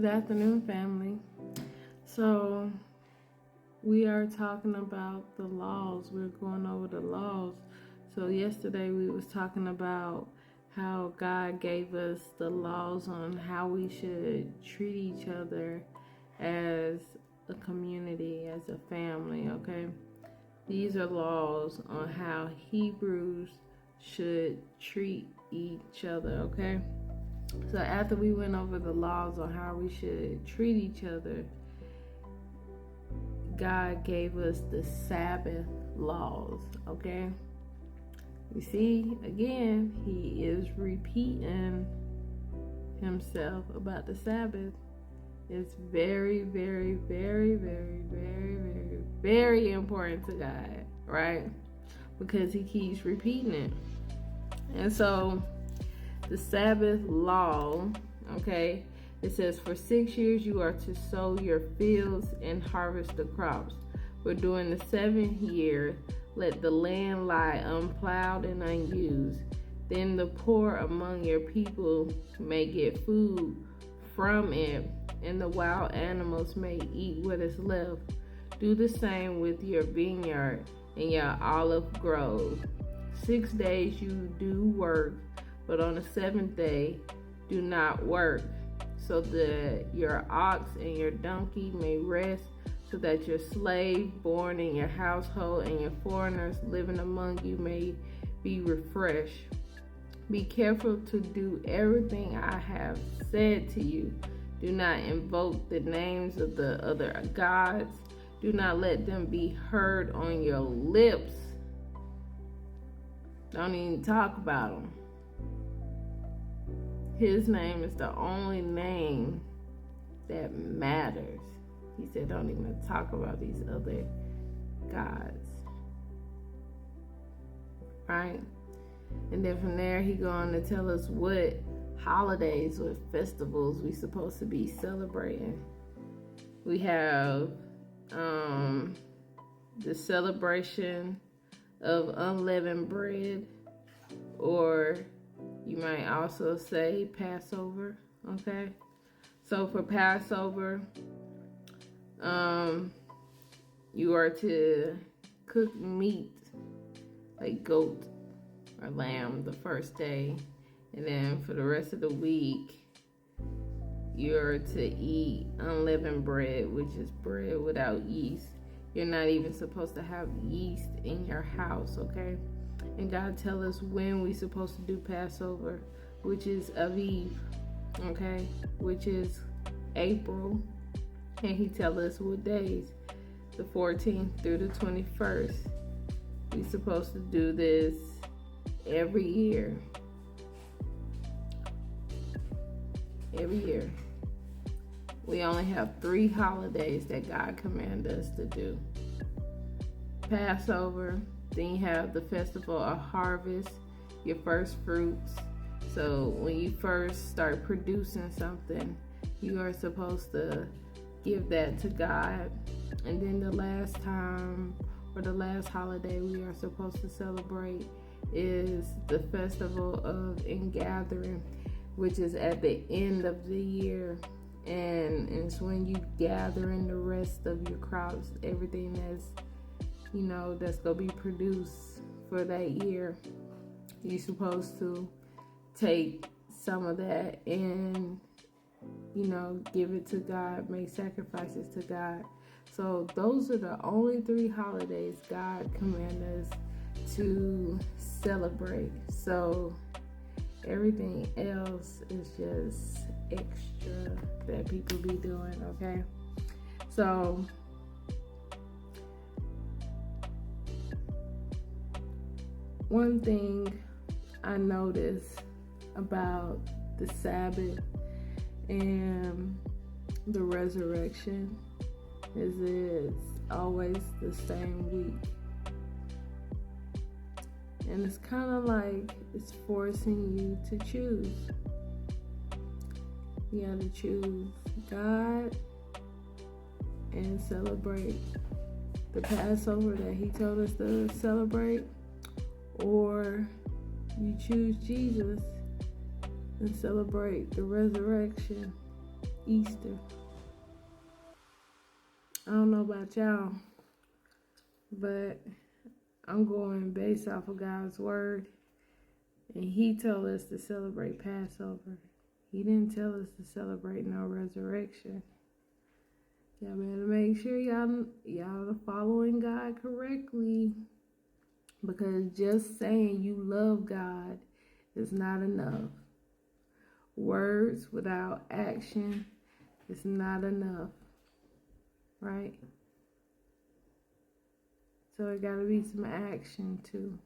Good afternoon, family. So, we are talking about the laws. We're going over the laws. So, yesterday we was talking about how God gave us the laws on how we should treat each other as a community, as a family, okay? These are laws on how Hebrews should treat each other, okay? So after we went over the laws on how we should treat each other, God gave us the Sabbath laws, okay? You see, again, he is repeating himself about the Sabbath. It's very, very, very, very, very, very, very important to God, right? Because he keeps repeating it. And so the Sabbath law, okay, it says, for 6 years you are to sow your fields and harvest the crops. But during the 7th year, let the land lie unplowed and unused. Then the poor among your people may get food from it, and the wild animals may eat what is left. Do the same with your vineyard and your olive grove. 6 days you do work, but on the 7th day do not work, so that your ox and your donkey may rest, so that your slave born in your household and your foreigners living among you may be refreshed. Be careful to do everything I have said to you. Do not invoke the names of the other gods. Do not let them be heard on your lips. Don't even talk about them. His name is the only name that matters. He said, don't even talk about these other gods. Right? And then from there, he going to tell us what holidays, what festivals we supposed to be celebrating. We have the celebration of unleavened bread, or you might also say Passover, okay? So for Passover, you are to cook meat like goat or lamb the first day, and then for the rest of the week, you're to eat unleavened bread, which is bread without yeast. You're not even supposed to have yeast in your house, okay? And God tell us when we supposed to do Passover, which is Aviv, okay? Which is April. And he tell us what days, the 14th through the 21st. We supposed to do this every year. Every year. We only have 3 holidays that God commanded us to do. Passover, then you have the festival of harvest, your first fruits. So when you first start producing something, you are supposed to give that to God. And then the last time, or the last holiday we are supposed to celebrate is the festival of ingathering, which is at the end of the year. And it's when you gather in the rest of your crops, everything that's, that's gonna be produced for that year. You're supposed to take some of that and, give it to God, make sacrifices to God. So those are the only 3 holidays God commanded us to celebrate. So everything else is just extra that people be doing, okay? So one thing I noticed about the Sabbath and the resurrection is it's always the same week. And it's kind of like it's forcing you to choose. You got to choose God and celebrate the Passover that he told us to celebrate, or you choose Jesus and celebrate the resurrection Easter. I don't know about y'all, but I'm going based off of God's word. And he told us to celebrate Passover. He didn't tell us to celebrate no resurrection. Y'all better make sure y'all are following God correctly. Because just saying you love God is not enough. Words without action is not enough. Right? So it gotta be some action too.